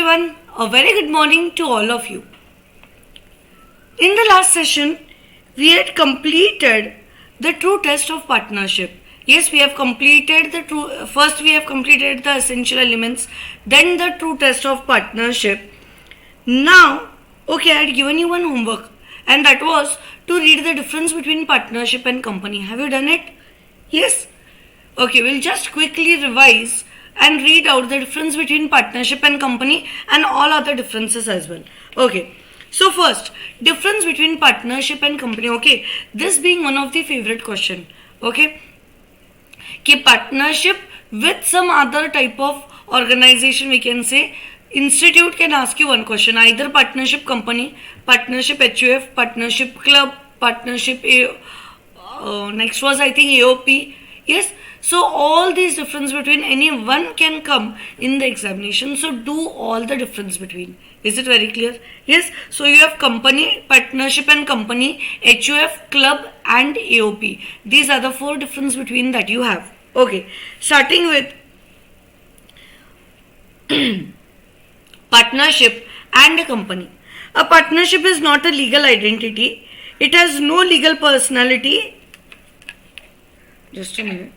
everyone, a very good morning to all of you. In the last session, we had completed the true test of partnership. Yes, we have completed first we have completed the essential elements, then the true test of partnership. Now, okay, I had given you one homework and that was to read the difference between partnership and company. Have you done it? Yes? Okay, we'll just quickly revise and read out the difference between partnership and company and all other differences as well. Okay, so first, difference between partnership and company. Okay, this being one of the favorite question. Okay, कि partnership with some other type of organization, we can say institute can ask you one question, either partnership company, partnership HUF, partnership club, partnership next was I think AOP. Yes, so all these difference between any one can come in the examination. So do all the difference between. Is it very clear? Yes. So you have company, partnership and company, HUF, club and AOP. These are the four difference between that you have. Okay. Starting with partnership and a company. A partnership is not a legal identity. It has no legal personality. Just a minute.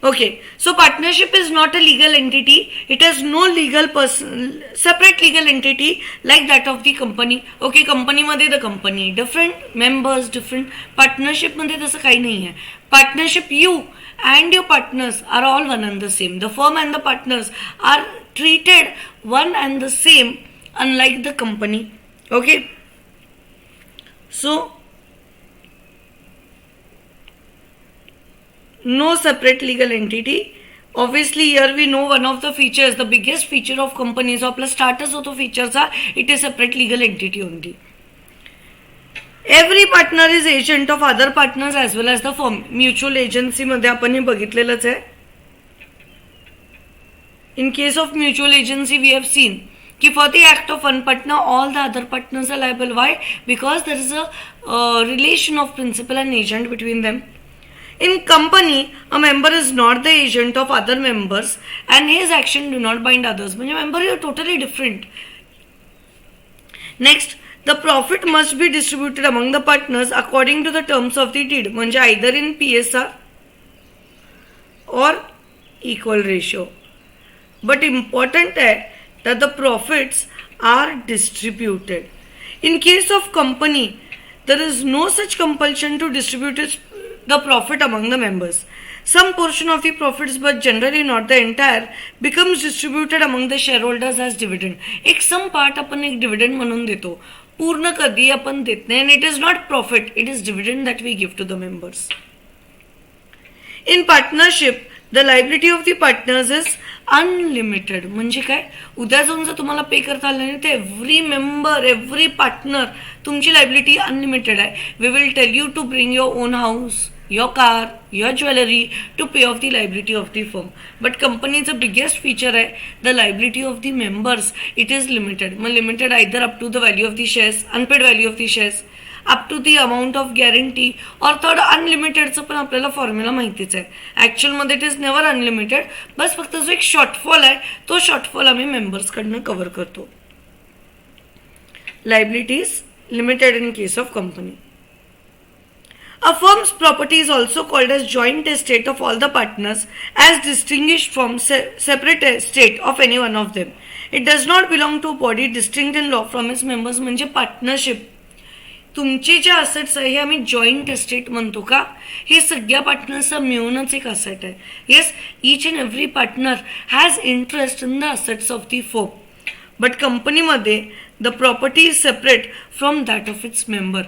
Okay, so partnership is not a legal entity. It has no legal person, separate legal entity like that of the company. Okay, company मध्ये the company different, members different. Partnership मध्ये तसं काही नाही आहे. Partnership, you and your partners are all one and the same. The firm and the partners are treated one and the same, unlike the company. Okay, so no separate legal entity. Obviously here we know one of the features, the biggest feature of companies or plus starters of the features are it is separate legal entity only. Every partner is agent of other partners as well as the firm. Mutual agency मध्ये आपण हे बघितलेलंच आहे. In case of mutual agency we have seen कि for the act of one partner all the other partners are liable. Why? Because there is a relation of principal and agent between them. In company, a member is not the agent of other members and his action do not bind others. म्हणजे member are totally different. Next, the profit must be distributed among the partners according to the terms of the deed. म्हणजे either in PSR or equal ratio. But important है that the profits are distributed. In case of company, there is no such compulsion to distribute the profit among the members. Some portion of the profits, but generally not the entire, becomes distributed among the shareholders as dividend. एक some part आपण एक dividend म्हणून देतो. पूर्ण कधी आपण देत नाही, and it is not profit, it is dividend that we give to the members. In partnership, the liability of the partners is unlimited. म्हणजे काय, उद्या जाऊन जर तुम्हाला पे करता आलं नाही तर एव्हरी मेंबर, एव्हरी पार्टनर तुमची लायबिलिटी अनलिमिटेड आहे. We will tell you to bring your own house, your car, your jewelry to pay off the liability of the firm. But company is the biggest feature है, the liability of the members, it is limited. Limited either up to the value of the shares, unpaid value of the shares, up to the amount of guarantee, or third unlimited चं पण आपल्याला formula माहितीच आहे. Actual मध्ये it is never unlimited. बस फक्त जो एक शॉर्टफॉल आहे तो शॉर्टफॉल आम्ही मेंबर्स कडनं कव्हर करतो. Liability is limited in case of company. A firm's property is also called as joint estate of all the partners as distinguished from separate estate of any one of them. It does not belong to a body distinct in law from its members. म्हणजे partnership तुमचे जे assets आहे हे आम्ही joint estate म्हणतो का, हे सगळ्या पार्टनर्सचा मिळूनच एक asset आहे. Yes, each and every partner has interest in the assets of the firm. But कंपनीमध्ये the property is separate from that of its member.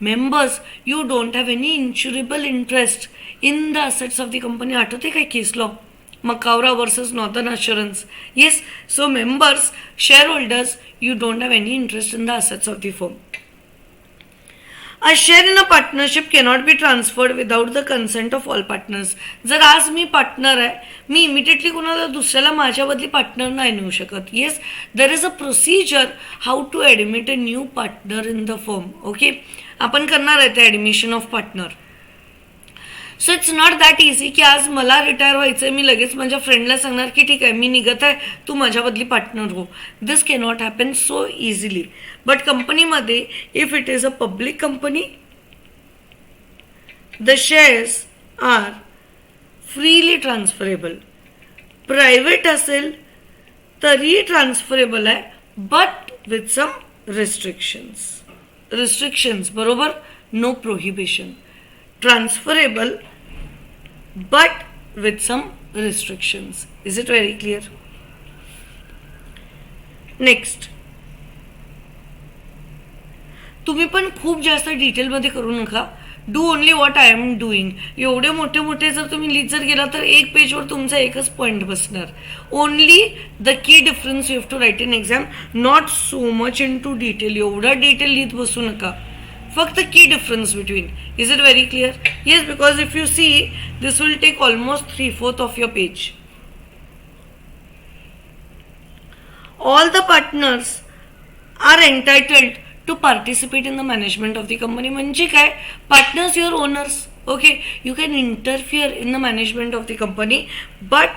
Members, you don't have any insurable interest in the assets of the company. आठवते काय case law, Macaura versus Northern Assurance. Yes, so members, shareholders, you don't have any interest in the assets of the firm. A share in a partnership cannot be transferred without the consent of all partners. जर आज मी partner आहे, मी immediately कोणाला दुसऱ्याला माझ्या बदली partner नाही नेऊ शकत. Yes, there is a procedure how to admit a new partner in the firm. Okay, आपण करणार आहे ते admission of partner. So it's not that easy की आज मला रिटायर व्हायचं मी लगेच माझ्या फ्रेंडला सांगणार की ठीक आहे मी निघत आहे तू माझ्या बदली पार्टनर हो. This cannot happen so easily. But कंपनीमध्ये if it is a public company the shares are freely transferable. Private असेल तरी ट्रान्सफरेबल आहे बट विथ सम रिस्ट्रिक्शन्स बरोबर. No prohibition. Transferable but with some restrictions. Is it very clear? Next, तुम्ही पण खूप जास्त डिटेलमध्ये करू नका. Do only what I am doing. एवढे मोठे मोठे जर तुम्ही लिहित जर गेला तर एक पेजवर तुमचा एकच पॉईंट बसणार. Only the key difference you have to write in exam, not so much into detail. एवढा डिटेल लिहित बसू नका. फक्त key difference between. Is it very clear? Yes, because if you see this will take almost 3/4 of your page. All the partners are entitled to participate in the management of the company. म्हणजे काय? Partners your owners. Okay, you can interfere in the management of the company but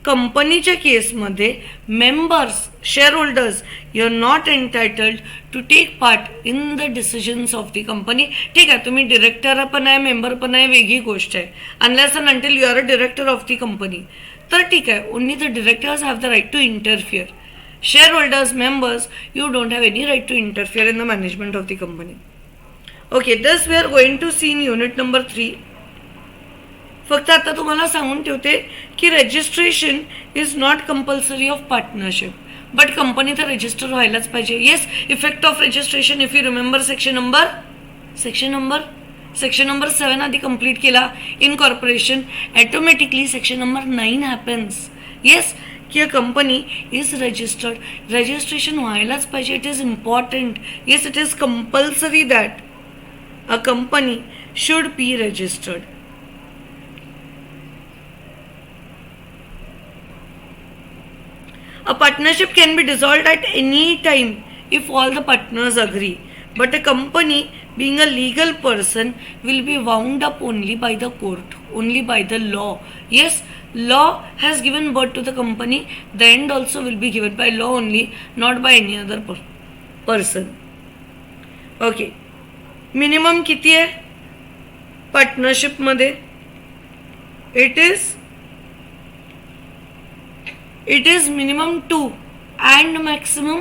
कंपनीच्या केसमध्ये members shareholders you are not entitled to take part in the decisions of the company. ठीक आहे, तुम्ही director पण आहे member पण आहे वेगळी गोष्ट आहे. Unless and until you are a director of the company तर ठीक आहे, only the directors have the right to interfere. Shareholders members you don't have any right to interfere in the management of the company. Okay, this we are going to see in unit number 3. फक्त आता तुम्हाला सांगून ठेवते की registration is not compulsory of partnership but company तर register व्हायलाच पाहिजे. Yes, effect of registration if you remember section number 7 आधी कंप्लीट केला. Incorporation automatically section number 9 happens. Yes, की a company is registered. Registration व्हायलाच पाहिजे. It is important. Yes, it is compulsory that a company should be registered. A partnership can be dissolved at any time if all the partners agree. But a company, being a legal person, will be wound up only by the court, only by the law. Yes, law has given birth to the company. The end also will be given by law only, not by any other person. Okay. Minimum किती आहे partnership मध्ये? It is minimum 2 and maximum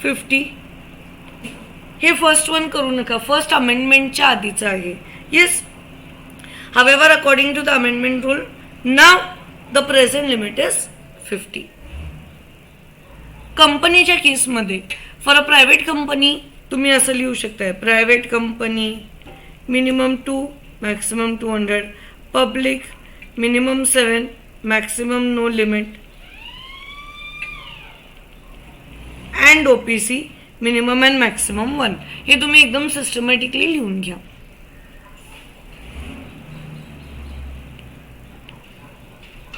50. हे first one करू नका, first अमेंडमेंटच्या आधीचं आहे. Yes, however according to the amendment rule now the present limit is 50. कंपनीच्या केसमध्ये फॉर अ प्रायव्हेट कंपनी तुम्ही असं लिहू शकताय, private company minimum 2 maximum 200. Public minimum 7 maximum no limit and OPC minimum and maximum 1. हे तुम्ही एकदम सिस्टमॅटिकली लिहून घ्या.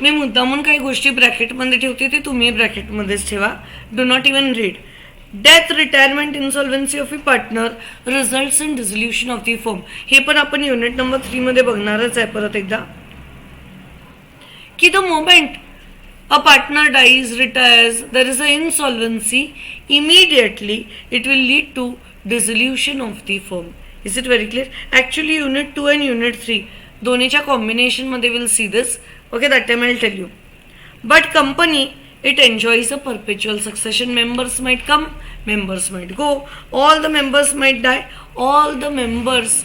मी मुद्दामून काही गोष्टी ब्रॅकेटमध्ये ठेवते ते तुम्ही ब्रॅकेटमध्येच ठेवा. Do not even read. Death, retirement, insolvency of a partner results in dissolution of the firm. हे पण आपण युनिट नंबर 3 मध्ये बघणारच आहे परत एकदा की the moment a partner dies, retires, there is an insolvency, immediately it will lead to dissolution of the firm. Is it very clear? Actually unit 2 and unit 3 दोन्हीच्या combination मध्ये we'll see this. Okay, that time I'll tell you. But company, it enjoys a perpetual succession. Members might come, members might go, all the members might die, all the members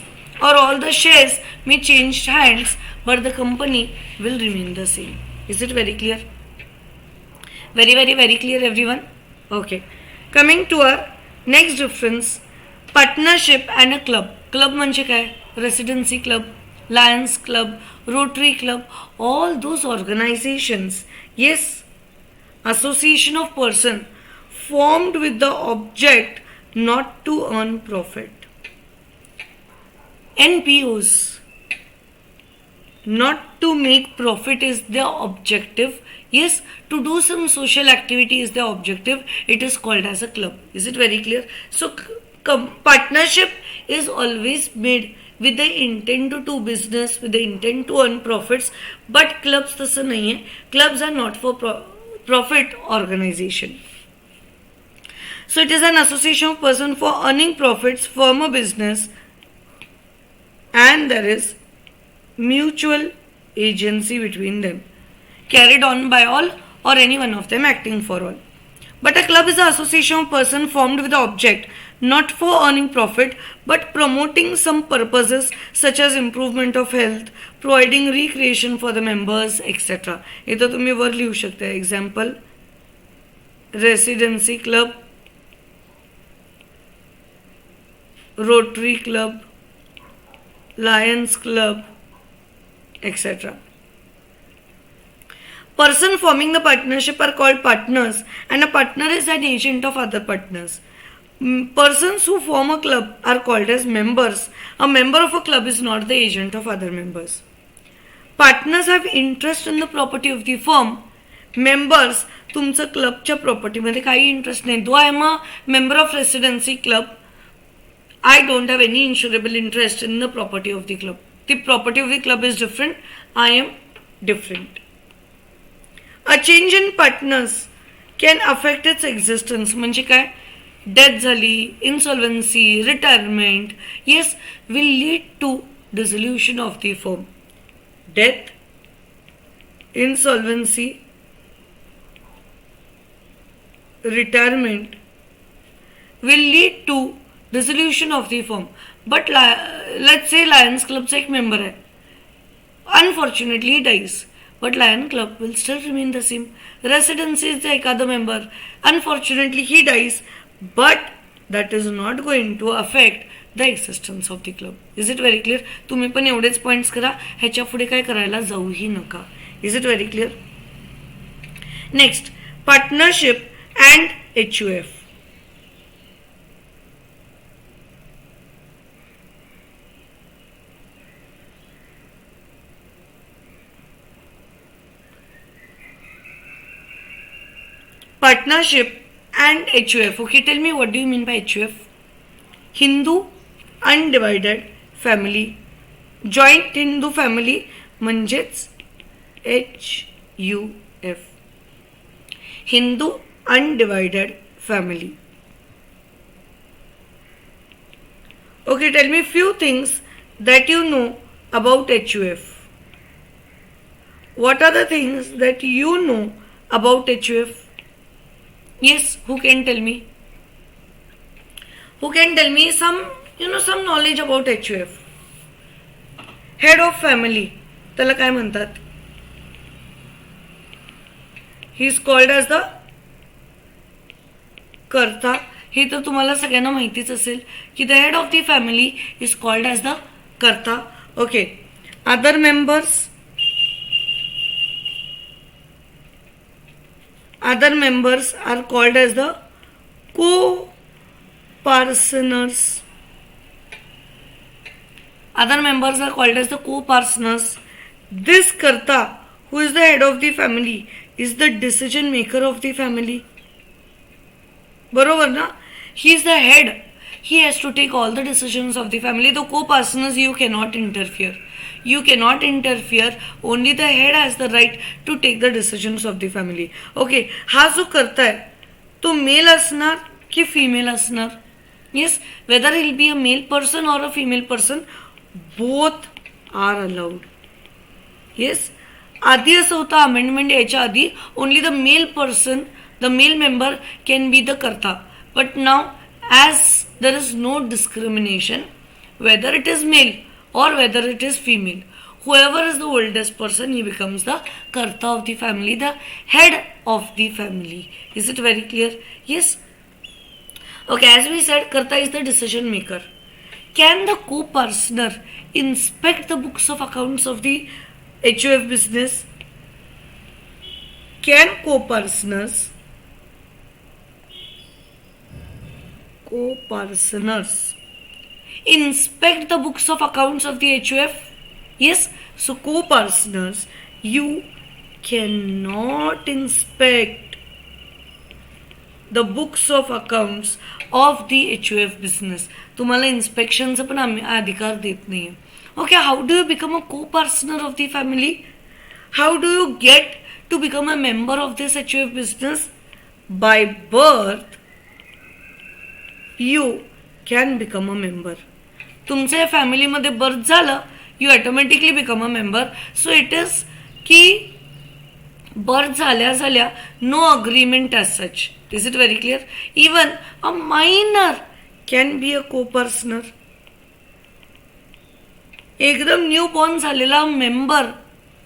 or all the shares may change hands, but the company will remain the same. Is it very clear? Very, very, very clear, everyone? Okay. Coming to our next difference, partnership and a club. Club म्हणजे काय? Residency club, Lions club, Rotary club, all those organizations. Yes, association of person formed with the object not to earn profit. NPOs, not to make profit is their objective. Yes, to do some social activity is their objective. It is called as a club. Is it very clear? So partnership is always made with the intent to do business, with the intent to earn profits. But clubs तसं नाही आहे. Clubs are not for profit organization. So it is an association of person for earning profits from a business, and there is mutual agency between them, carried on by all or any one of them acting for all. But a club is an association of person formed with the object not for earning profit but promoting some purposes such as improvement of health, providing recreation for the members, etc. इथं तुम्ही वर लिहू शकता. Example residency club, rotary club, lions club, etc. Person forming the partnership are called partners, and a partner is an agent of other partners. Persons who form a club are called as members. A member of a club is not the agent of other members. Partners have interest in the property of the firm. Members तुमचं क्लबच्या प्रॉपर्टीमध्ये काही interest नाही. Though I am a member of residency club, I don't have any insurable interest in the property of the club. The property of the club is different. I am different. A change in partners can affect its existence. म्हणजे काय? Death झाली, insolvency, retirement, yes, will lead to dissolution of the firm. Death, insolvency, retirement will lead to dissolution of the firm. But let's say Lions Clubचा एक member आहे. Unfortunately he dies. But Lion Club will still remain the same. Residencyचा एखादा member, unfortunately he dies, but that is not going to affect the existence of the club. Is it very clear? तुम्ही पण एवढेच points करा, ह्याच्या पुढे काय करायला जाऊही नका. Is it very clear? Next, partnership and HUF. Partnership and HUF. Okay, tell me, what do you mean by HUF? Hindu Undivided Family. Joint Hindu Family म्हणजेच HUF. Hindu Undivided Family. Okay, tell me few things that you know about HUF. What are the things that you know about HUF? Yes, who can tell me? Who can tell me some knowledge about HUF? Head of family, त्याला काय म्हणतात? He is called as the कर्ता. हे तर तुम्हाला सगळ्यांना माहितीच असेल की the head of the family is called as the कर्ता. Okay. Other members are called as the co-partners. Other members are called as the co-partners. This karta, who is the head of the family, is the decision maker of the family. बरोबर ना? He is the head. He has to take all the decisions of the family. The co-partners, you cannot interfere. You cannot interfere. Only the head has the right to take the decisions of the family. Okay, हा जो करता है तो mail असणार की female असणार? Yes, whether he'll be a male person or a female person, both are allowed. Yes, आधी असं होतं अमेंडमेंट याच्या आधी only the male person, the male member can be the karta. But now as there is no discrimination whether it is male or whether it is female, whoever is the oldest person, he becomes the karta of the family, the head of the family. Is it very clear? Yes. Okay, as we said, karta is the decision maker. Can the co-partner inspect the books of accounts of the HUF business? Can co-partners inspect the books of accounts of the HUF? Yes. So co-partners, you cannot inspect the books of accounts of the HUF business. तुम्हाला इन्स्पेक्शनचं पण आम्ही अधिकार देत नाही आहे. Okay, how do you become a co partner of the family? How do you get to become a member of this HUF business? By birth you can become a member. तुमचं या फॅमिलीमध्ये बर्थ झालं, you automatically become a member. So it is की birth झाल्या no agreement as such. Is it very clear? Even a minor can be a को पर्सनर. एकदम new born झालेला member,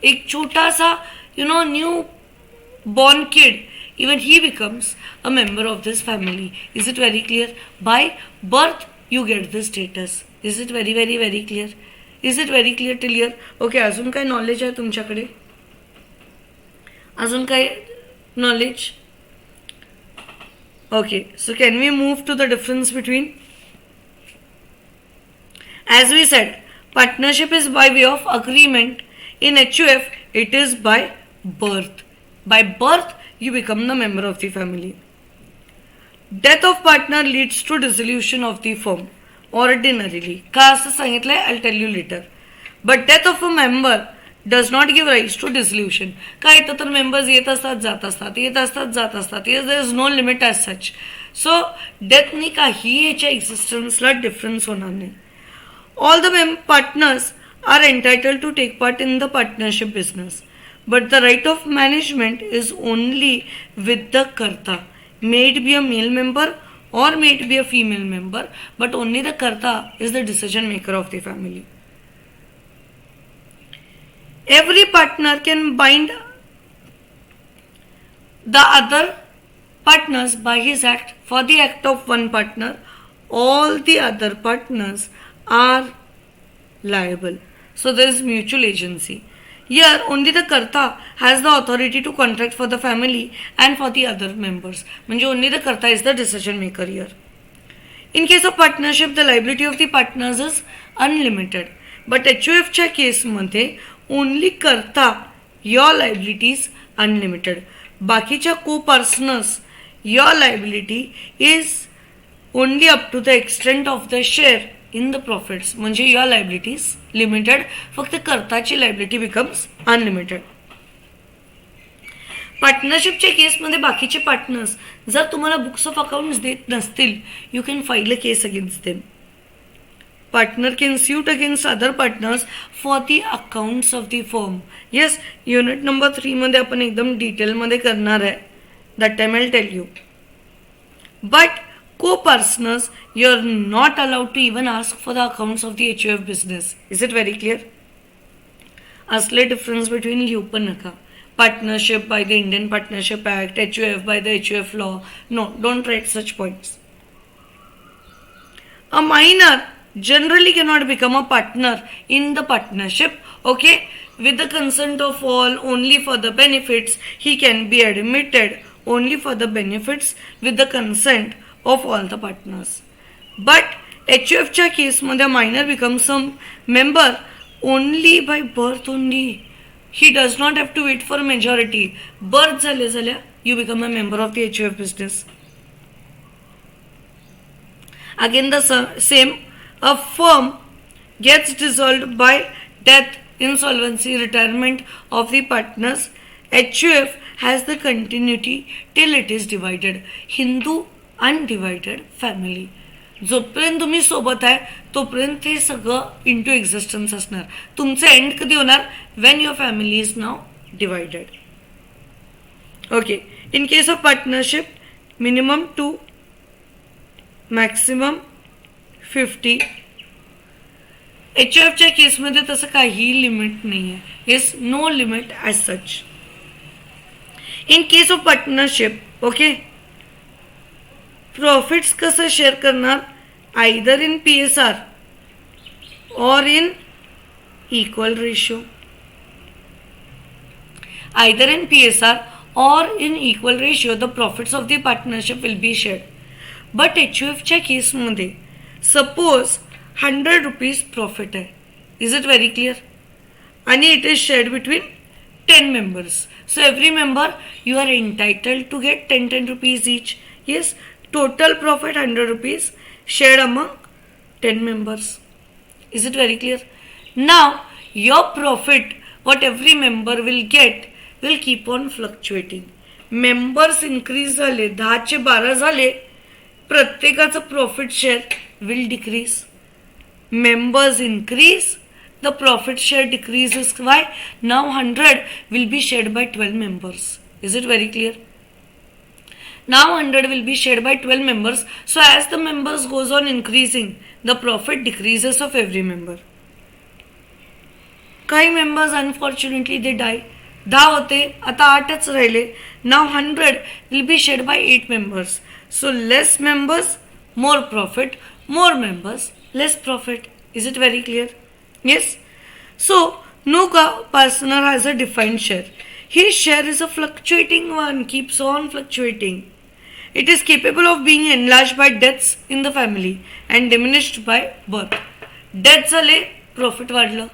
एक छोटासा new born kid, even he becomes a member of this family. Is it very clear? By birth you get this status. Is it very very very clear? Is it very clear till here? Okay, अजून काय knowledge आहे तुमच्याकडे? अजून काय knowledge? Okay, so can we move to the difference between? As we said, partnership is by way of agreement. In HUF, it is by birth. By birth, you become the member of the family. Death of partner leads to dissolution of the firm ordinarily. का असं सांगितलंय? I'll tell you later. But death of a member does not give rise to dissolution. का इथं तर members येत असतात जात असतात, येत असतात जात असतात. There is no limit as such. So डेथनी काही याच्या एक्झिस्टन्सला डिफरन्स होणार नाही. All the partners are entitled to take part in the partnership business. But the right of management is only with the karta. May it be a male member or may it be a female member, but only the karta is the decision maker of the family. Every partner can bind the other partners by his act. For the act of one partner, all the other partners are liable. So there is mutual agency. Here, only the karta has the authority to contract for the family and for the other members. म्हणजे only the karta is the decision maker here. In case of partnership, the liability of the partners is unlimited. But HUF च्या केसमध्ये only karta, your liability is unlimited. बाकीच्या co-partners, your liability is only up to the extent of the share in the profits. म्हणजे your liability is limited. फक्त कर्ताची liability becomes unlimited. पार्टनरशिपच्या केसमध्ये बाकीचे partners जर तुम्हाला books of accounts देत नसतील, you can file a case against them. Partner can sue against other partners for the accounts of the firm. Yes, unit number 3 मध्ये आपण एकदम डिटेलमध्ये करणार आहे. That time I tell you. But co-partners, you're not allowed to even ask for the accounts of the HUF business. Is it very clear? असले difference between लिहू पण नका. Partnership by the Indian Partnership Act, HUF by the HUF law. No, don't write such points. A minor generally cannot become a partner in the partnership. Okay, with the consent of all, only for the benefits he can be admitted, only for the benefits with the consent of all the partners. But HUF च्या केसमध्ये minor becomes a member only by birth only. He does not have to wait for majority. Birth झाल्या you become a member of the HUF business. Again the same, a firm gets dissolved by death, insolvency, retirement of the partners. HUF has the continuity till it is divided. Hindu undivided family. जोपर्यंत तुम्ही सोबत आहे तोपर्यंत हे सगळं into existence असणार. तुमचं end कधी होणार? When your family is now divided. Okay, in case of partnership minimum 2, maximum 50. HUFच्या केसमध्ये तसं काही लिमिट नाही आहे. Is no limit as such. In case of partnership, okay, profits कसं शेअर करणार? Either in PSR or in equal ratio. Either in PSR or in equal ratio the profits of the partnership will be shared. But HUFच्या केसमध्ये suppose 100 rupees profit आहे. Is it very clear? आणि it is shared between 10 members. So every member you are entitled to get 10 rupees each. Yes, total profit 100 rupees shared among 10 members. Is it very clear? Now, your profit, what every member will get, will keep on fluctuating. Members increase झाले, 10चे 12 झाले, प्रत्येकाचं profit share will decrease. Members increase, the profit share decreases. Why? Now 100 will be shared by 12 members. Is it very clear? Now 100 will be shared by 12 members. So as the members goes on increasing, the profit decreases of every member. काही members unfortunately they die. 10 होते, आता 8च राहिले. Now 100 will be shared by 8 members. So less members, more profit. More members, less profit. Is it very clear? Yes. So no partner has a defined share. His share is a fluctuating one, keeps on fluctuating. It is capable of being enlarged by deaths in the family and diminished by birth. Death झाले, profit वाढलं.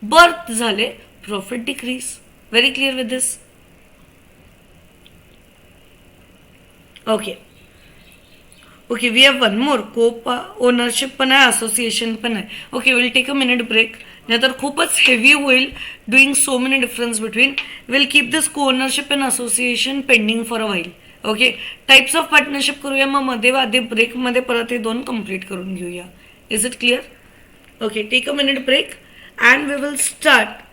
Birth झाले, profit decrease. Very clear with this? Okay. Okay, we have one more. Co-ownership पण आहे, association पण आहे. Okay, we'll take a minute break. नाहीतर खूपच heavy होईल doing so many difference between. Will keep this co-ownership and association pending for a while. Okay, types of partnership करूया, मग मध्ये आधी ब्रेकमध्ये परत हे 2 कंप्लीट करून घेऊया. Is it clear? Okay, take a minute break and we will start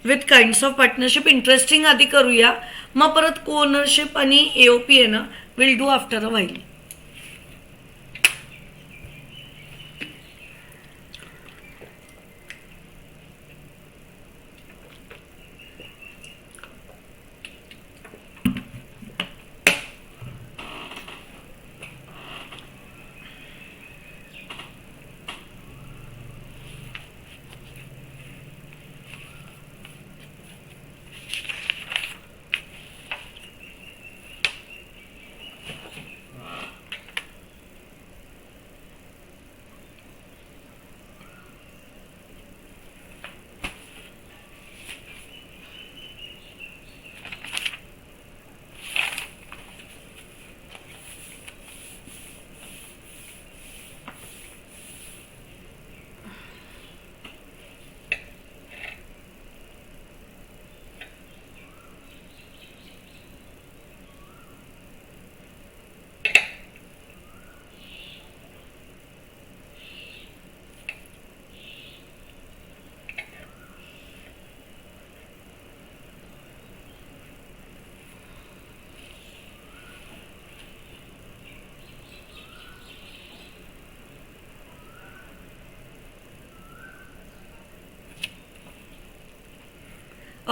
with kinds of partnership. Interesting आधी करूया, मग परत को-ओनरशिप आणि AOP आहे ना, will do after a while.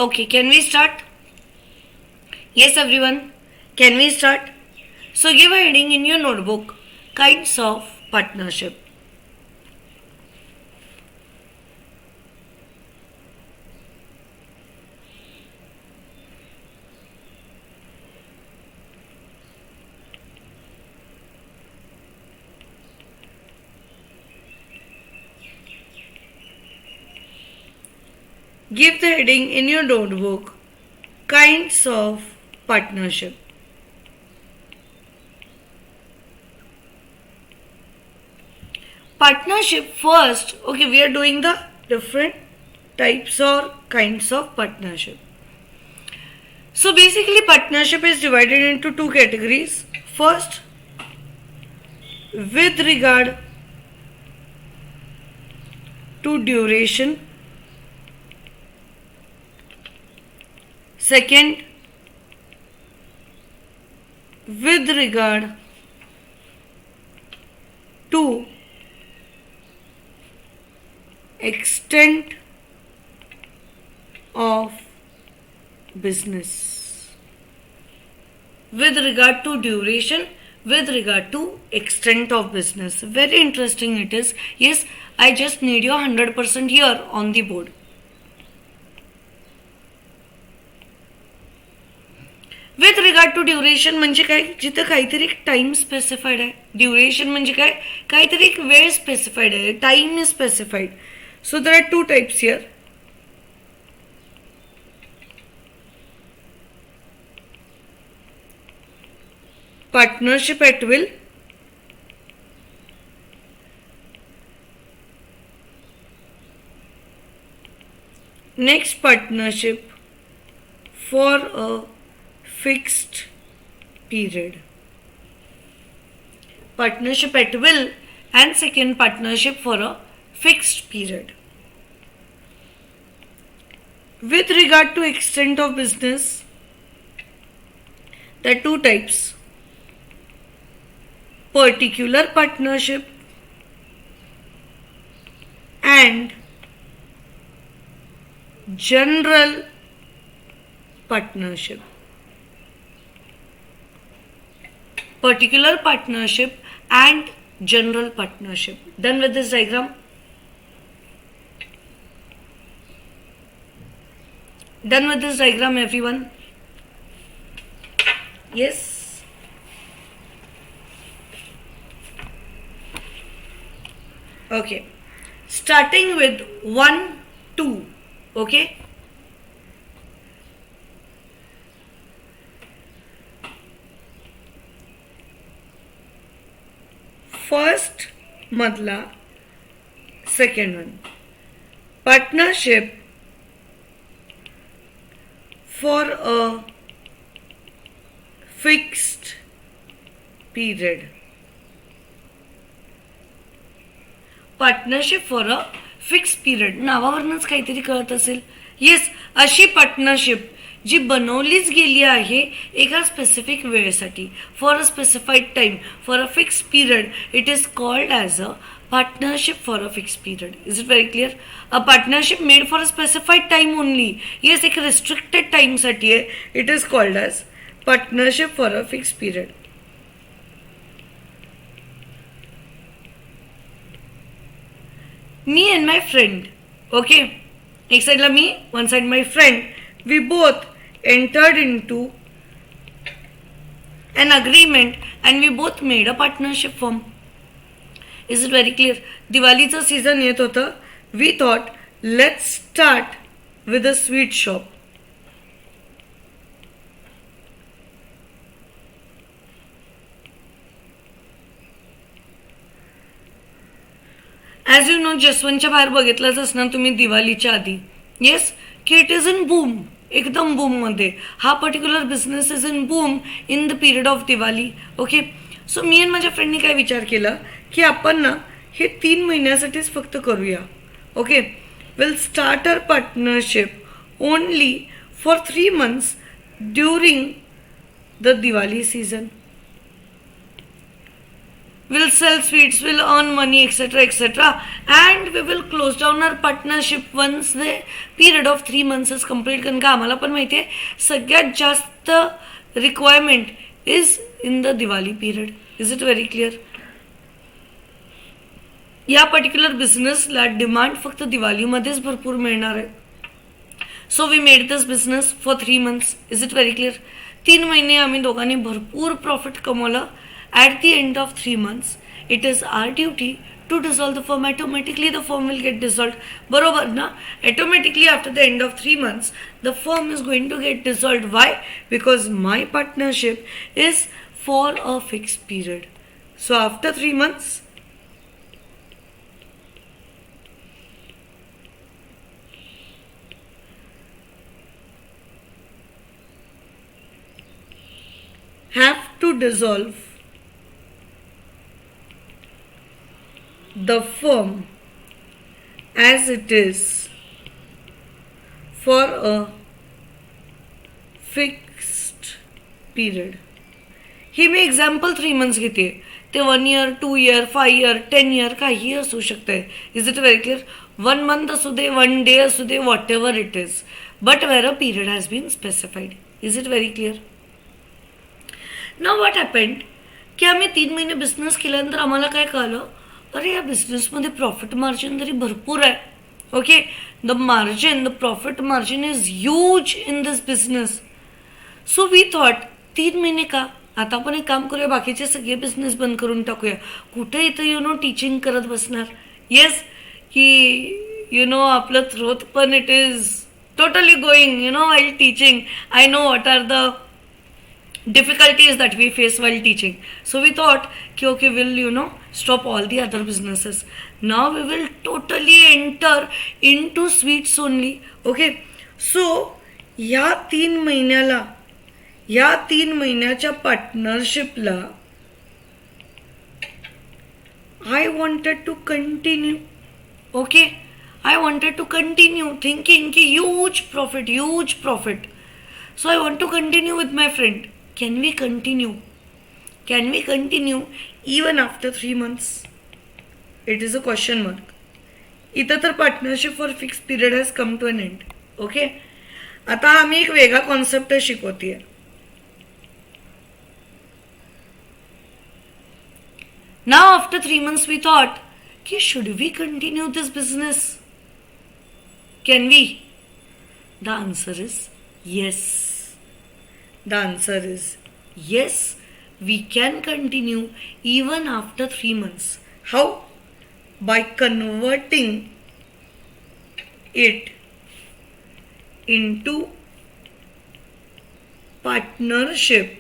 Okay, can we start? Yes, everyone. Can we start? So give a heading in your notebook, kinds of partnership. Give the heading in your notebook, kinds of partnership. Partnership first. Okay, we are doing the different types or kinds of partnership. So basically partnership is divided into 2 categories. First, with regard to duration. Second, with regard to extent of business. With regard to duration, with regard to extent of business. Very interesting it is. Yes, I just need your 100% here on the board. With regard to duration म्हणजे काय, जिथं काहीतरी एक time specified आहे. Duration म्हणजे काय, काहीतरी एक वेळ स्पेसिफाईड आहे, time is specified. So there are 2 types here. partnership at will, next partnership for a fixed period. Partnership at will and second partnership for a fixed period. With regard to extent of business, there are two types: particular partnership and general partnership. Particular partnership and general partnership. Done with this diagram? Done with this diagram, everyone? Yes? Okay. Starting with 1, 2. Okay? First madla, second one. Partnership for a fixed period. Partnership for a fix period. नावावरूनच काहीतरी कळत असेल. Yes, अशी partnership जी बनवलीच गेली आहे एका specific वेळेसाठी, for a specified time, for a fix period. It is called as a partnership for a fix period. Is it very clear? A partnership made for a specified time only. Yes, एक restricted टाइमसाठी आहे. It is called as partnership for a fix period. Me and my friend, okay, एक साइडला मी, one side my friend, we both entered into an agreement and we both made a partnership firm. Is it very clear? दिवाळीचं season येत होतं. We thought let's start with a sweet shop. As you know, जसवंतच्या बाहेर बघितलंच असणार तुम्ही दिवाळीच्या आधी. येस, की इट इज इन बूम, एकदम बूममध्ये. हा particular business is in boom in the period of Diwali. Okay, so मी आणि माझ्या फ्रेंडनी काय विचार केला की आपण ना हे 3 महिन्यासाठीच फक्त करूया. Okay, will start our partnership only for 3 months during the Diwali season. We'll sell sweets, we'll earn money, etc., etc. And we will close down our partnership once the period of 3 months is complete. कारण का आम्हाला पण माहिती आहे सगळ्यात जास्त requirement is in the Diwali period. Is it very clear? या particular बिझनेसला डिमांड फक्त दिवाळीमध्येच भरपूर मिळणार आहे. So we made this business for 3 months. Is it very clear? 3 महिने आम्ही दोघांनी भरपूर प्रॉफिट कमवलं. At the end of 3 months, it is our duty to dissolve the firm. Automatically the firm will get dissolved. बरोबर ना? Automatically after the end of 3 months, the firm is going to get dissolved. Why? Because my partnership is for a fixed period. So after 3 months, have to dissolve the firm as it is for a fixed period. He me example 3 months घेते. ते 1 year, 2 year, 5 year, 10 year काही असू शकते. Is it very clear? 1 month असू दे, 1 day असू दे, whatever it is, but where a period has been specified. Is it very clear? Now what happened की आम्ही 3 महिने बिझनेस केल्यानंतर आम्हाला काय कळलं, अरे या बिझनेसमध्ये प्रॉफिट मार्जिन तरी भरपूर आहे. Okay, the margin, the profit margin is huge in this business. So we thought 3 महिने का, आता आपण एक काम करूया, बाकीचे सगळे बिझनेस बंद करून टाकूया. कुठे इथं टीचिंग करत बसणार. येस, की आपलं थ्रोत पण it is totally going while teaching. I know what are the difficulties that we face while teaching. So we thought, okay, we'll stop all the other businesses. Now we will totally enter into sweets only. Okay, so या 3 महिन्याच्या पार्टनरशिपला I wanted to continue. Okay, I wanted to continue thinking ki huge profit. So I want to continue with my friend. Can we continue? Can we continue even after 3 months? It is a question mark. इथं तर partnership for fix period has come to an end. Okay, आता आम्ही एक वेगळा concept शिकवतीये. Now after 3 months we thought, should we continue this business? Can we? The answer is yes. The answer is yes, we can continue even after 3 months. How? By converting it into partnership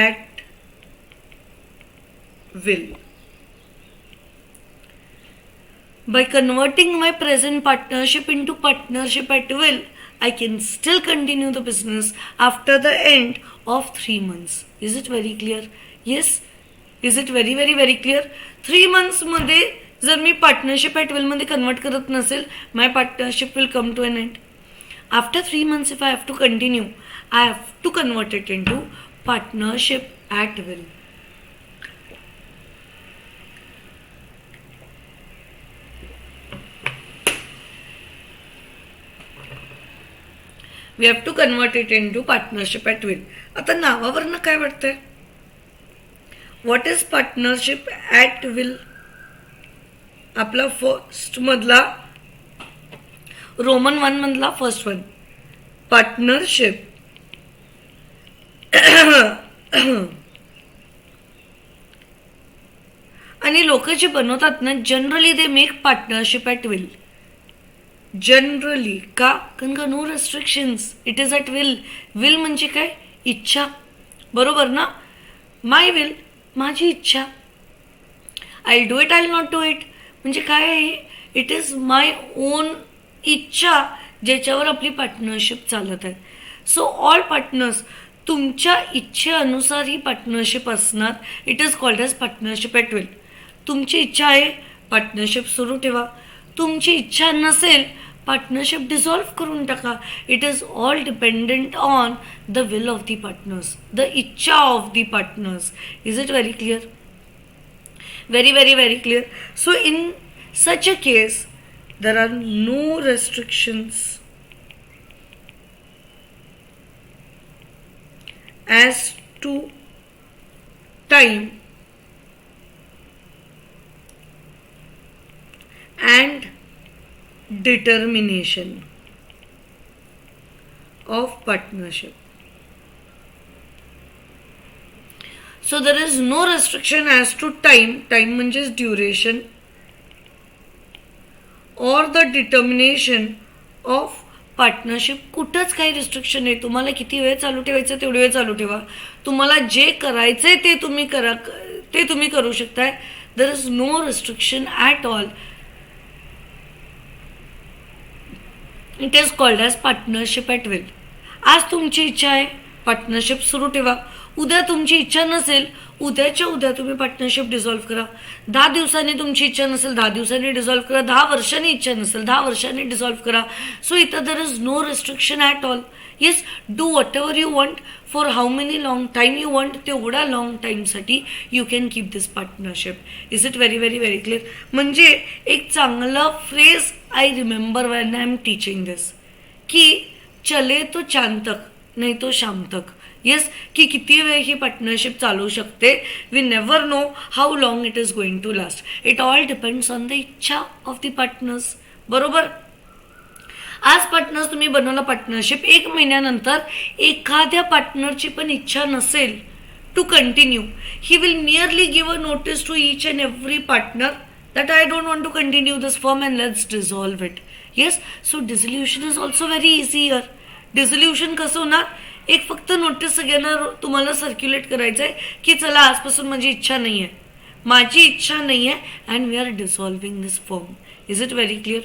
at will. By converting my present partnership into partnership at will, I can still continue the business after the end of 3 months. Is it very clear? Yes. Is it very very very clear? 3 months मध्ये जर मी partnership at will मध्ये convert करत नसेल, my partnership will come to an end. After 3 months if I have to continue, I have to convert it into partnership at will. We have to convert it into partnership at will. आता नावावरनं काय वाटतंय? What is partnership at will? आपला first मधला Roman 1 मधला first one partnership. आणि लोक जे बनवतात ना, generally they make partnership at will. Generally का? कारण का no restrictions, it is at will. Will म्हणजे काय? इच्छा, बरोबर ना? माय विल, माझी इच्छा. I do it, I not do it. म्हणजे काय आहे? इट इज माय ओन इच्छा ज्याच्यावर आपली पार्टनरशिप चालत आहे. सो ऑल पार्टनर्स तुमच्या इच्छेनुसार ही पार्टनरशिप असणार. It is called as partnership at will. तुमची इच्छा आहे पार्टनरशिप सुरू ठेवा, तुमची इच्छा नसेल पार्टनरशिप डिसॉल्व्ह करून टाका. It is all dependent on the will of the partners, the इच्छा of the partners. Is it very clear? Very very very clear. So in such a case there are no restrictions as to time and determination of partnership. So there is no restriction as to time म्हणजेच duration or the determination of partnership. कुठंच काही restriction नाही. तुम्हाला किती वेळ चालू ठेवायचं तेवढी वेळ चालू ठेवा. तुम्हाला जे करायचंय ते तुम्ही करा, ते तुम्ही करू शकताय. there is no restriction at all. It is called as partnership at will. आज तुमची इच्छा आहे पार्टनरशिप सुरू ठेवा. उद्या तुमची इच्छा नसेल, उद्याच्या उद्या तुम्ही पार्टनरशिप डिसॉल्व्ह करा. 10 दिवसांनी तुमची इच्छा नसेल, 10 दिवसांनी डिसॉल्व्ह करा. 10 वर्षांनी इच्छा नसेल, 10 वर्षांनी डिसॉल्व्ह करा. सो इथं there is no restriction at all. Yes, do whatever you want for how many long time you want. तेवढ्या लॉंग टाईमसाठी you can keep this partnership. Is it very very very clear? म्हणजे एक चांगला phrase I remember when I am teaching this, की चले तो चांद तक नाही तो शाम तक. येस, की किती वेळ ही पार्टनरशिप चालू शकते. We never know how long it is going to last. It all depends on the इच्छा ऑफ द पार्टनर्स. बरोबर? आज पार्टनर्स तुम्ही बनवला पार्टनरशिप, 1 महिन्यानंतर एखाद्या पार्टनरची पण इच्छा नसेल to continue, he will merely give a notice to each and every partner that I don't want to continue this firm and let's dissolve it. Yes, so dissolution is also very easy here. Dissolution कसं होणार? एक फक्त notice सगळ्यांना तुम्हाला circulate करायचं आहे की चला आजपासून माझी इच्छा नाही आहे, माझी इच्छा नाही आहे and we are dissolving this form. Is it very clear?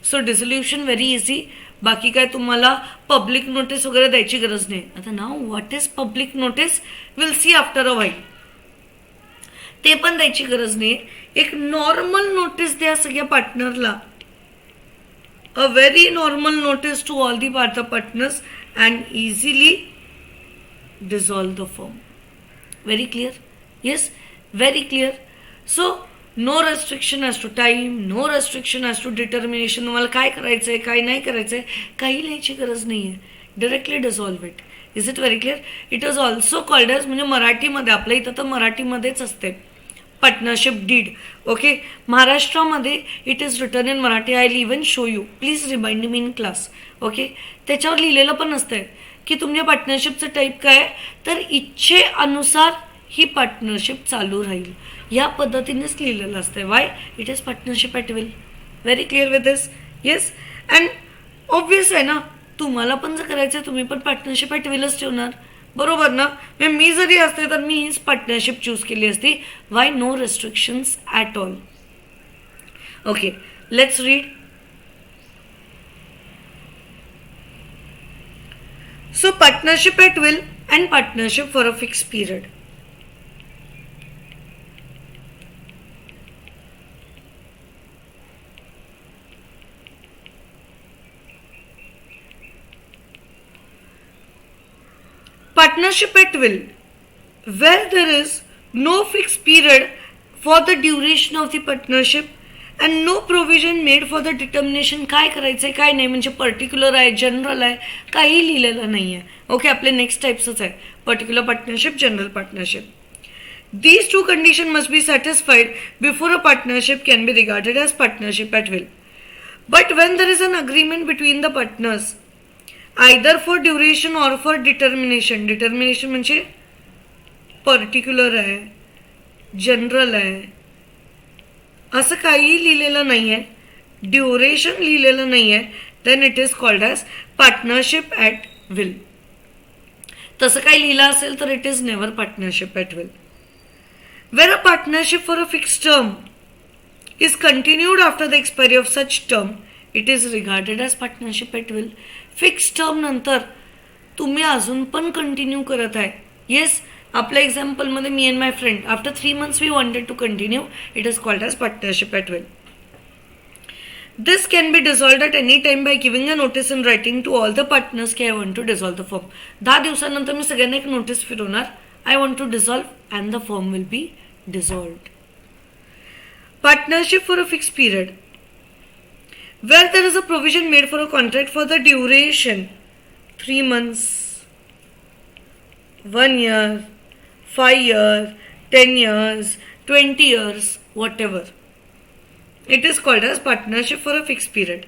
So dissolution very easy. बाकी काय तुम्हाला पब्लिक नोटीस वगैरे द्यायची गरज नाही. आता नाव what is public notice will see after a while. ते पण द्यायची गरज नाही. एक नॉर्मल नोटीस द्या सगळ्या पार्टनरला, a very normal notice to all the partners and easily dissolve the firm. Very clear? Yes, very clear. So no restriction as to time, no restriction as to determination. तुम्हाला काय करायचं आहे, काय नाही करायचं आहे, काही लिहायची गरज नाही आहे. Directly dissolve it. Is it very clear? It is also called as, म्हणजे मराठीमध्ये आपल्या इथं तर मराठीमध्येच असते पार्टनरशिप डीड. ओके, महाराष्ट्रामध्ये it is written in Marathi. I will even show you, please remind me in class. Okay, त्याच्यावर लिहिलेलं पण असतंय की तुमच्या पार्टनरशिपचं टाईप काय आहे, तर इच्छेनुसार ही पार्टनरशिप चालू राहील, या पद्धतीनेच लिहिलेलं असतंय. Why? It is partnership at will. Very clear with this? Yes. And obvious आहे ना, तुम्हाला पण जर करायचं आहे तुम्ही पण पार्टनरशिप ॲट विलच ठेवणार, बरोबर ना? मी जरी असते तर मी हीच पार्टनरशिप चूज केली असती. Why? No restrictions at all. Okay, let's read. So partnership at will and partnership for a fixed period. Partnership at will, where there is no fixed period for the duration of the partnership and no provision made for the determination. काय करायचं आहे काय नाही, म्हणजे particular आहे, general आहे, काही लिहिलेलं नाही आहे. ओके, आपले नेक्स्ट टाईप्सच आहे, particular partnership, general partnership. These two conditions must be satisfied before a partnership can be regarded as partnership at will. But when there is an agreement between the partners, either for duration or for determination, determination म्हणजे particular आहे, general आहे, असं काही लिहिलेलं नाही आहे, duration लिहिलेलं नाही आहे, then it is called as partnership at will. तसं काही लिहिलं असेल तर it is never partnership at will. Where a partnership for a fixed term is continued after the expiry of such term, it is regarded as partnership at will. Fixed term नंतर तुम्ही अजून पण continue करत आहे. Yes, आपल्या एक्झाम्पलमध्ये मी and my friend after 3 months we wanted to continue, it is called as partnership at will. This can be dissolved at any time by giving a notice in writing to all the partners की I want to dissolve the form. 10 दिवसानंतर मी सगळ्यांना एक notice फिरवणार, I want to dissolve and the form will be dissolved. Partnership for a fixed period, where there is a provision made for a contract for the duration 3 months, 1 year, 5 years, 10 years, 20 years, whatever. It is called as partnership for a fixed period.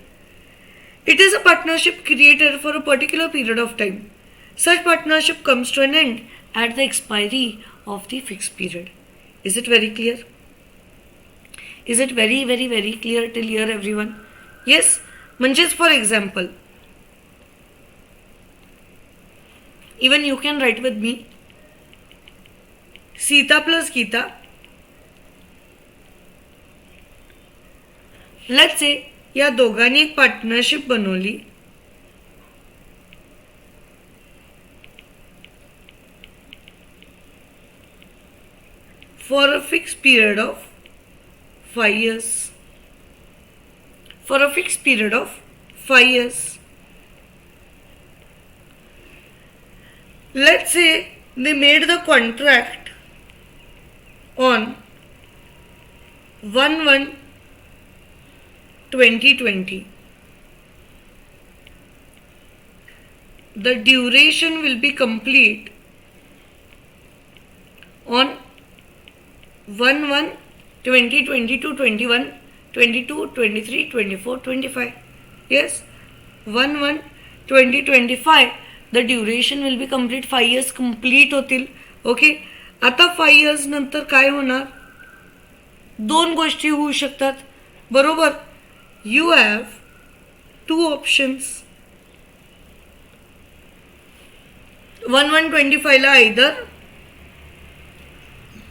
It is a partnership created for a particular period of time. Such partnership comes to an end at the expiry of the fixed period. Is it very clear? Is it very, very, very clear till here, everyone? Yes, म्हणजेच for example, even you can write with me, Sita plus Gita. Let's say या दोघांनी एक partnership बनवली for a fix period of 5 years. For a fixed period of 5 years. Let's say they made the contract on 1/1/2020. The duration will be complete on 1/1/2020 to 21, 22, 23, 24, 25. Yes, 1/1/2025 the duration will be complete. 5 years complete होतील. Okay, आता 5 years नंतर काय होणार, 2 गोष्टी होऊ शकतात, बरोबर. You have 2 options. 1125 ला either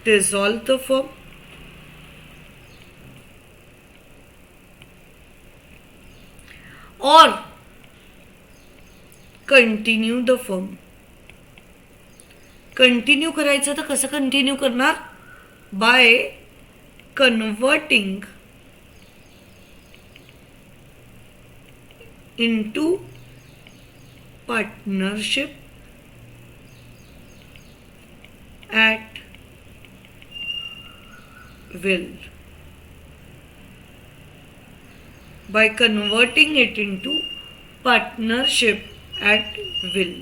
dissolve the firm or continue the firm. Continue करायचं तर कसं कंटिन्यू करणार? By converting into partnership at will. By converting it into partnership at will.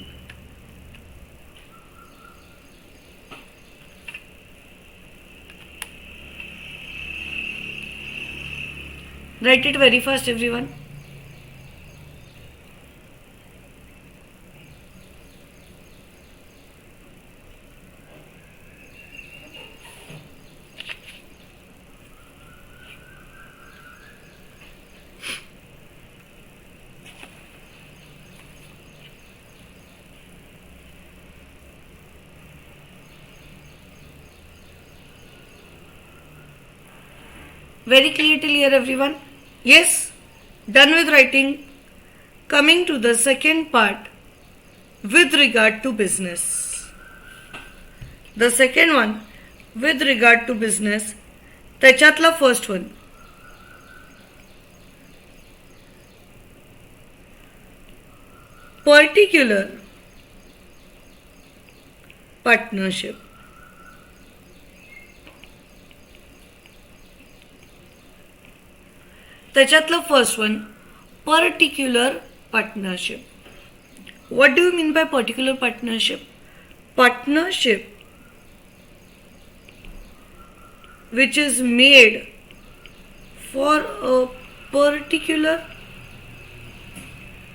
Write it very fast, everyone. Very clear till here, everyone? Yes, done with writing. Coming to the second part with regard to business. The second one with regard to business, त्याच्यातला first one. Particular partnership. त्याच्यातलं first one, particular partnership. What do you mean by particular partnership? Partnership which is made for a particular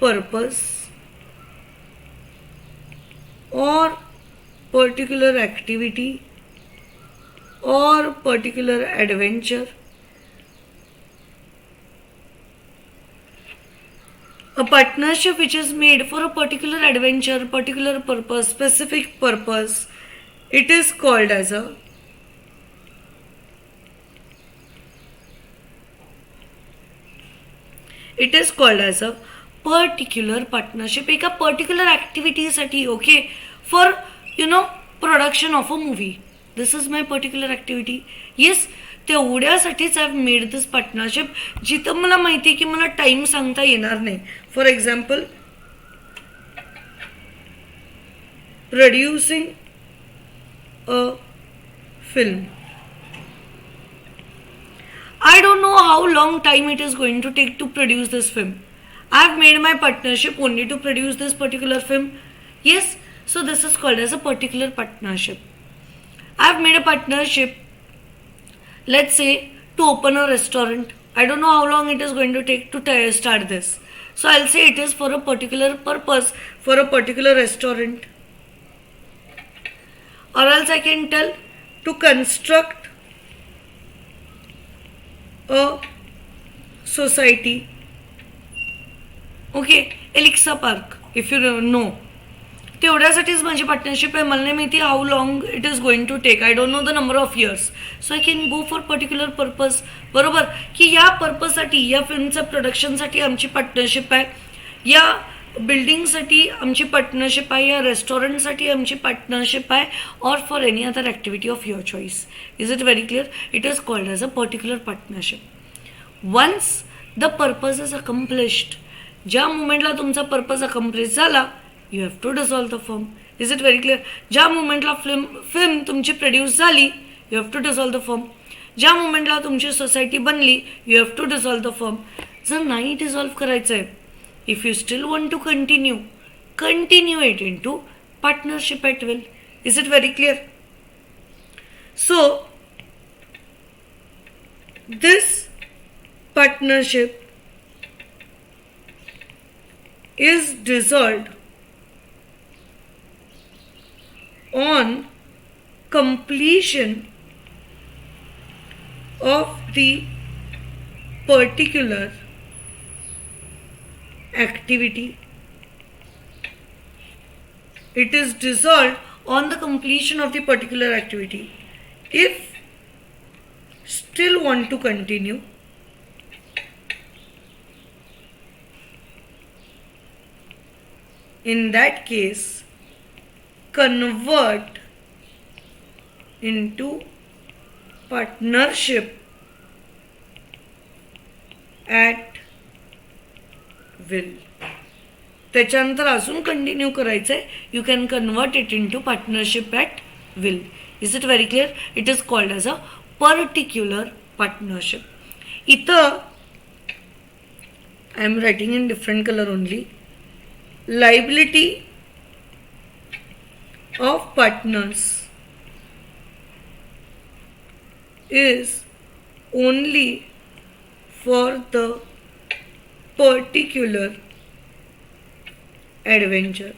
purpose or particular activity or particular adventure. A partnership which is made for a particular adventure, particular purpose, specific purpose, it is called as a particular partnership. एका particular activity साठी, okay, for production of a movie. This is my particular activity. Yes, तेवढ्यासाठीच I have made this partnership, जिथं मला माहिती आहे की मला time सांगता येणार नाही. For example, producing a film. I don't know how long time it is going to take to produce this film. I have made my partnership only to produce this particular film. Yes, so this is called as a particular partnership. I have made a partnership, let's say, to open a restaurant. I don't know how long it is going to take to start this. So I'll say it is for a particular purpose, for a particular restaurant. Or else I can tell to construct a society. Okay, Elixir Park, if you know. तेवढ्यासाठीच माझी partnership आहे. मला नाही माहिती how long it is going to take. I don't know the number of years. So I can go for particular purpose. बरोबर, की या पर्पजसाठी, या फिल्मच्या प्रोडक्शनसाठी आमची पार्टनरशिप आहे, या बिल्डिंगसाठी आमची पार्टनरशिप आहे, या रेस्टॉरंटसाठी आमची पार्टनरशिप आहे, और for any other activity of your choice. Is it very clear? It is called as a particular partnership. Once the purpose is accomplished, ज्या मुमेंटला तुमचा पर्पज अकम्प्लिश झाला, you have to dissolve the firm. Is it very clear? ज्या मोमेंटला film तुमची produce झाली, you have to dissolve the firm. ज्या मोमेंटला तुमची society बनली, you have to dissolve the firm. जर नाही डिसॉल्व्ह करायचं आहे, if you still want to continue it into partnership at will. Is it very clear? So this partnership is dissolved on completion of the particular activity It is dissolved on the completion of the particular activity. If still want to continue, in that case, convert into partnership at will. त्याच्यानंतर अजून continue करायचं आहे. You can convert it into partnership at will. Is it very clear? It is called as a particular partnership. इथं I am writing in different colour only. Liability of partners is only for the particular adventure.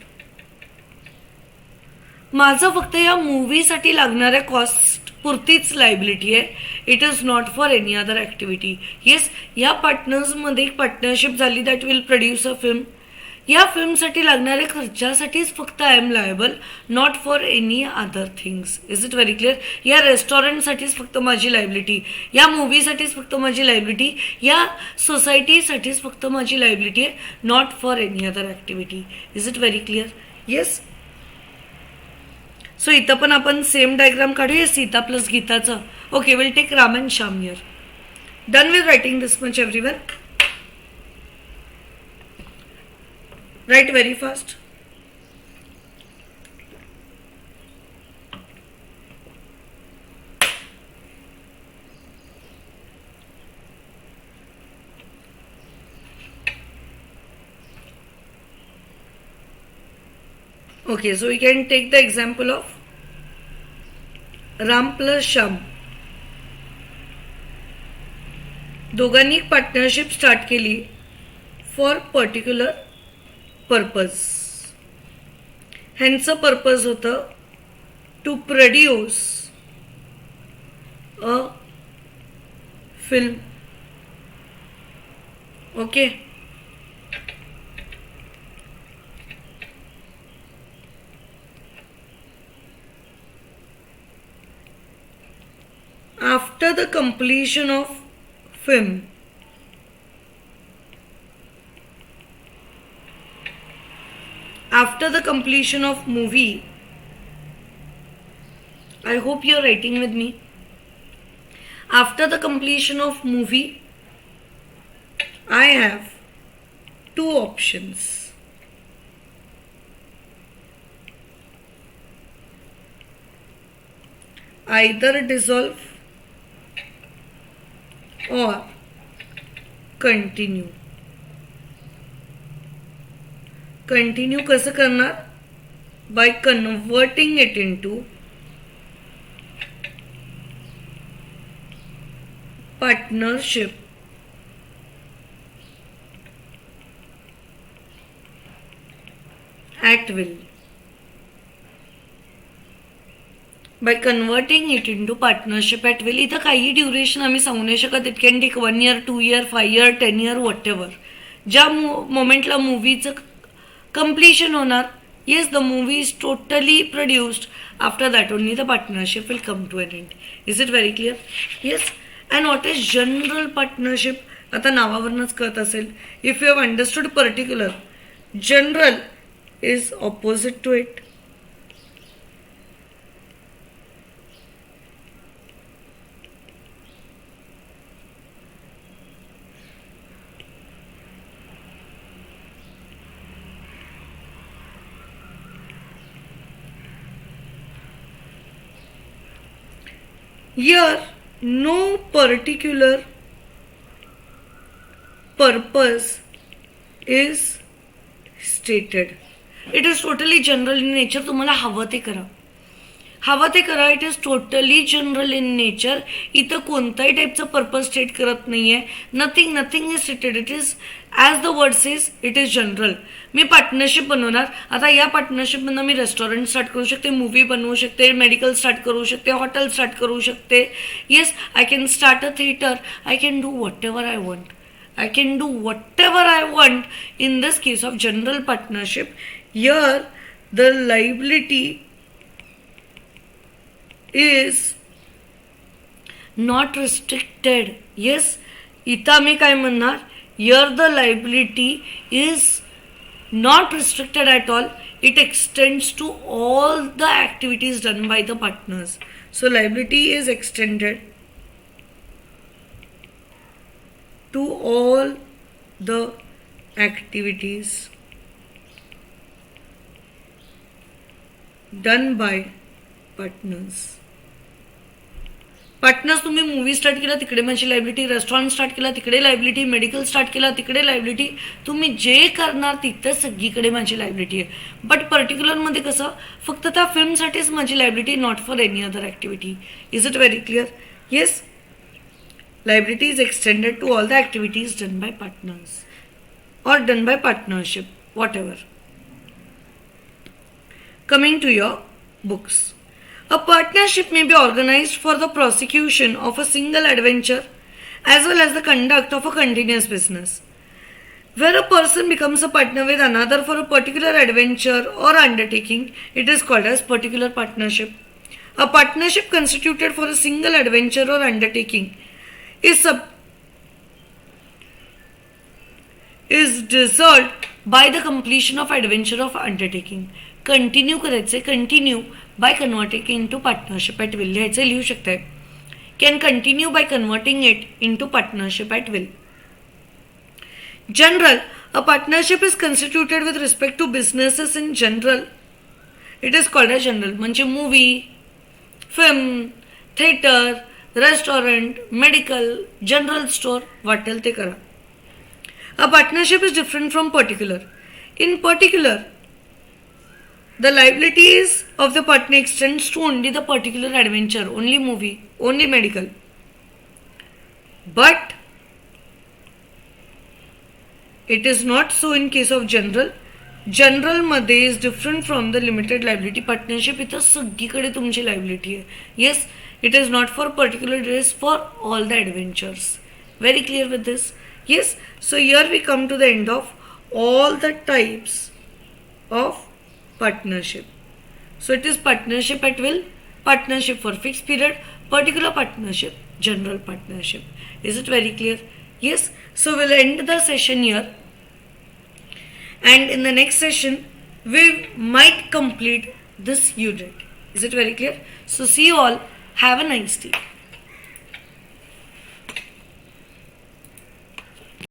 माझं फक्त या मूवीसाठी लागणाऱ्या cost पुरतीच liability आहे. It is not for any other activity. Yes, या पार्टनर्समध्ये एक पार्टनरशिप झाली that will produce a film. या फिल्मसाठी लागणाऱ्या खर्चासाठीच फक्त I am liable, not for any other things. Is it very clear? या रेस्टॉरंटसाठीच फक्त माझी लायबिलिटी, या मूवीसाठीच फक्त माझी लायबिलिटी, या सोसायटीसाठीच फक्त माझी लायबिलिटी आहे, not for any other activity. Is it very clear? Yes. So इथं पण आपण सेम डायग्राम काढूया सीता प्लस गीताचं. Okay, will take Ram and Shyam here. Done with writing this much everyone. Write very fast. Okay, so we can take the example of Ram plus Shyam. दोघांनी एक partnership start केली for particular purpose. ह्यांचं purpose होतं to produce a film. Okay, after the completion of film, after the completion of movie, I hope you are writing with me. After the completion of movie, I have two options. Either dissolve or continue. Continue कसं करणार? By converting it into partnership at will. By converting it into partnership at will. इथं काही duration आम्ही सांगू नाही शकत. It can take 1 year, 2 year, 5 year, 10 year, whatever. ज्या मोमेंटला मूवीचं completion होणार, yes, the movie is totally produced. After that only the partnership will come to an end. Is it very clear? Yes. And what is general partnership? आता नावावरूनच कळत असेल. If you have understood particular, general is opposite to it. Here, no particular purpose is stated. It is totally general in nature. तुम्हाला हवं ते करा, हवं ते करा. It is totally general in nature. इथं कोणताही टाईपचं पर्पज स्टेट करत नाही आहे. Nothing is stated. It is as the word says, it is general. Me partnership बनवणार. आता या पार्टनरशिपमधनं मी रेस्टॉरंट स्टार्ट करू शकते, मूवी बनवू शकते, मेडिकल स्टार्ट करू शकते, हॉटेल स्टार्ट करू शकते. Yes, I can start a theatre. I can do what ever I want. I can do whatever I want in this case of general partnership. Here the liability is not restricted. Yes, इथं मी काय म्हणणार, here the liability is not restricted at all. It extends to all the activities done by the partners. So liability is extended to all the activities done by partners. Partners, तुम्ही movie start केला तिकडे माझी liability, restaurant start केला तिकडे liability, medical start केला तिकडे liability, तुम्ही जे करणार तिथं सगळीकडे माझी लायबिलिटी आहे. बट पर्टिक्युलरमध्ये कसं, फक्त त्या फिल्मसाठीच माझी liability, not for any other activity. Is it very clear? Yes, liability is extended to all the activities done by partners or done by partnership, whatever. Coming to your books. A partnership may be organized for the prosecution of a single adventure as well as the conduct of a continuous business. Where a person becomes a partner with another for a particular adventure or undertaking, it is called as particular partnership. A partnership constituted for a single adventure or undertaking is dissolved by the completion of adventure of undertaking. Continue करायचे, continue by converting into partnership at will, लिहायचं लिहू शकताय. Can continue by converting it into partnership at will. General, a partnership is constituted with respect to businesses in general. It is called as general. म्हणजे movie, film, theatre, restaurant, medical, general store, वाटेल ते करा. A partnership is different from particular. In particular, the liabilities of the partner extends to only the particular adventure, only movie, only medical. But it is not so in case of general. General मध्ये is different from the limited liability. Partnership इथं सगळीकडे तुमची liability आहे. Yes, it is not for particular, it is for all the adventures. Very clear with this? Yes. So here we come to the end of all the types of partnership. So it is partnership at will, partnership for fixed period, particular partnership, general partnership. Is it very clear? Yes. So we'll end the session here, and in the next session we might complete this unit. Is it very clear? So see you all. Have a nice day.